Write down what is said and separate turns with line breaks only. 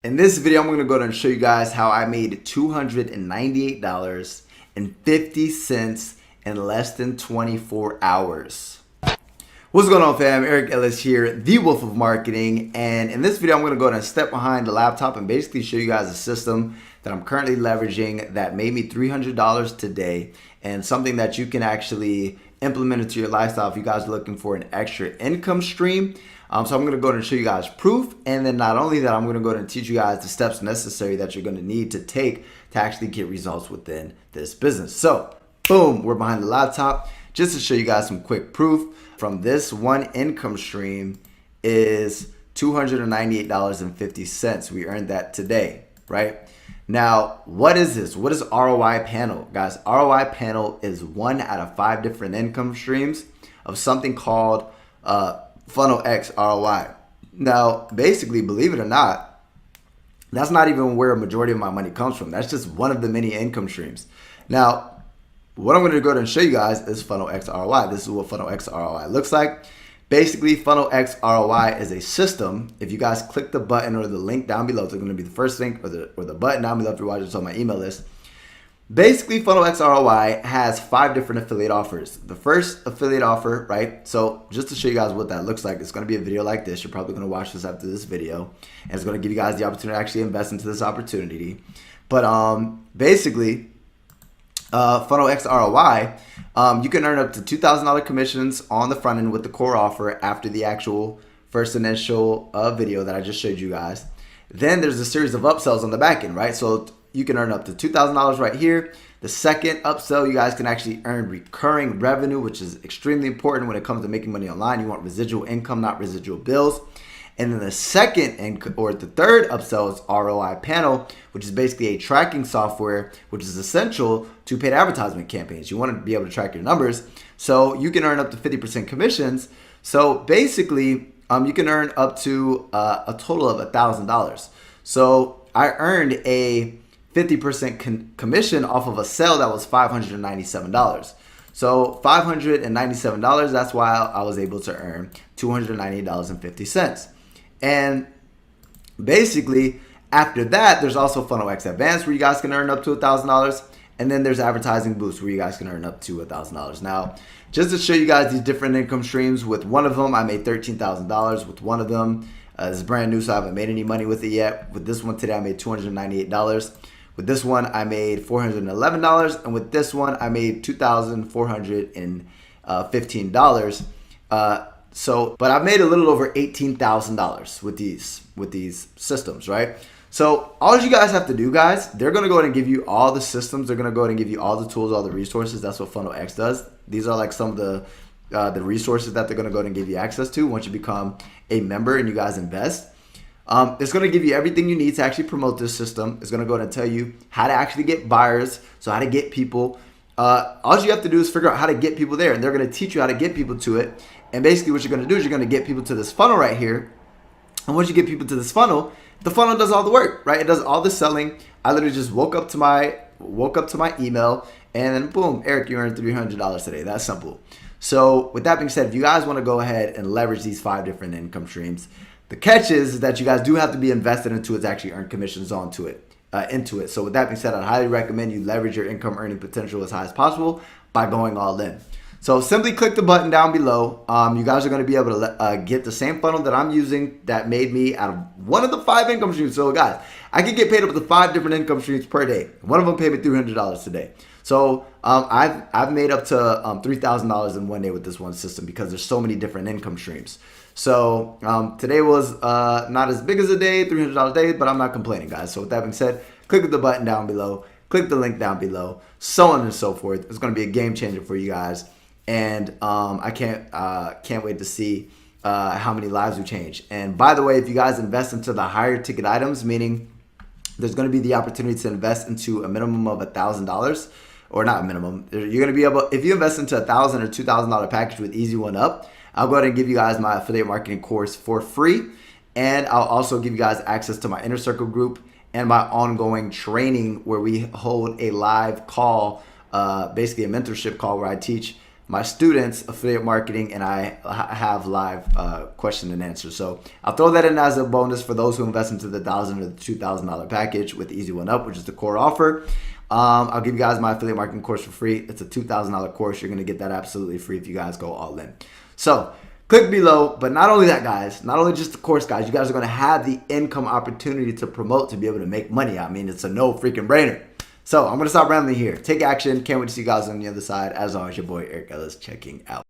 In this video, I'm going to go ahead and show you guys how I made $298.50 in less than 24 hours. What's going on, fam? Eric Ellis here, the Wolf of Marketing. And in this video, I'm going to go ahead and step behind the laptop and basically show you guys a system that I'm currently leveraging that made me $300 today, and something that you can actually implement into your lifestyle if you guys are looking for an extra income stream. So I'm going to go ahead and show you guys proof, and then not only that, I'm going to go ahead and teach you guys the steps necessary that you're going to need to take to actually get results within this business. So boom, we're behind the laptop just to show you guys some quick proof from this one income stream is $298.50. We earned that today, right? Now, what is this? What is ROI panel? Guys, ROI panel is 1 out of 5 different income streams of something called Funnel X ROI. Now, basically, believe it or not, that's not even where a majority of my money comes from. That's just one of the many income streams. Now, what I'm going to go ahead and show you guys is Funnel X ROI. This is what Funnel X ROI looks like. Basically, Funnel X ROI is a system. If you guys click the button or the link down below, it's going to be the first link or the button down below if you're watching this on my email list. Basically, Funnel X ROI has 5 different affiliate offers. The first affiliate offer, right? So just to show you guys what that looks like, it's going to be a video like this. You're probably going to watch this after this video, and it's going to give you guys the opportunity to actually invest into this opportunity. But basically, Funnel X ROI, you can earn up to $2,000 commissions on the front end with the core offer after the actual first initial video that I just showed you guys. Then there's a series of upsells on the back end, right? So you can earn up to $2,000 right here. The second upsell, you guys can actually earn recurring revenue, which is extremely important when it comes to making money online. You want residual income, not residual bills. And then the second or the third upsell is ROI panel, which is basically a tracking software, which is essential to paid advertisement campaigns. You want to be able to track your numbers, so you can earn up to 50% commissions. So basically, you can earn up to a total of $1,000. So I earned a 50% commission off of a sale that was $597. So $597, that's why I was able to earn $298.50. And basically, after that, there's also Funnel X Advanced where you guys can earn up to $1,000. And then there's Advertising Boost where you guys can earn up to $1,000. Now, just to show you guys these different income streams, with one of them, I made $13,000. With one of them, it's brand new, so I haven't made any money with it yet. With this one today, I made $298. With this one, I made $411. And with this one, I made $2,415. But I've made a little over $18,000 with these systems, right? So all you guys have to do, guys, they're going to go ahead and give you all the systems. They're going to go ahead and give you all the tools, all the resources. That's what Funnel X does. These are like some of the resources that they're going to go ahead and give you access to once you become a member and you guys invest. It's going to give you everything you need to actually promote this system. It's going to go ahead and tell you how to actually get buyers, so how to get people. All you have to do is figure out how to get people there, and they're going to teach you how to get people to it. And basically what you're going to do is you're going to get people to this funnel right here. And once you get people to this funnel, the funnel does all the work, right? It does all the selling. I literally just woke up to my email, and then boom, Eric, you earned $300 today. That's simple. So with that being said, if you guys want to go ahead and leverage these 5 different income streams, the catch is that you guys do have to be invested into it to actually earn commissions into it. So with that being said, I'd highly recommend you leverage your income earning potential as high as possible by going all in. So simply click the button down below. You guys are going to be able to get the same funnel that I'm using that made me out of one of the 5 income streams. So guys, I can get paid up to 5 different income streams per day. One of them paid me $300 today. So I've made up to $3,000 in one day with this one system because there's so many different income streams. So today was not as big as a day, $300 a day, but I'm not complaining, guys. So with that being said, click the button down below, click the link down below, so on and so forth. It's going to be a game changer for you guys, and I can't wait to see how many lives we change. And by the way, if you guys invest into the higher ticket items, meaning there's going to be the opportunity to invest into a minimum of $1,000, or not a minimum. You're going to be able, if you invest into $1,000 or $2,000 package with Easy One Up, I'll go ahead and give you guys my affiliate marketing course for free. And I'll also give you guys access to my inner circle group and my ongoing training where we hold a live call, basically a mentorship call where I teach my students affiliate marketing, and I have live question and answer. So I'll throw that in as a bonus for those who invest into the $1,000 or the $2,000 package with the Easy One Up, which is the core offer. I'll give you guys my affiliate marketing course for free. It's a $2,000 course. You're going to get that absolutely free if you guys go all in. So click below. But not only that, guys, not only just the course, guys, you guys are going to have the income opportunity to promote, to be able to make money. I mean, it's a no freaking brainer. So I'm going to stop rambling here. Take action. Can't wait to see you guys on the other side. As always, your boy Eric Ellis checking out.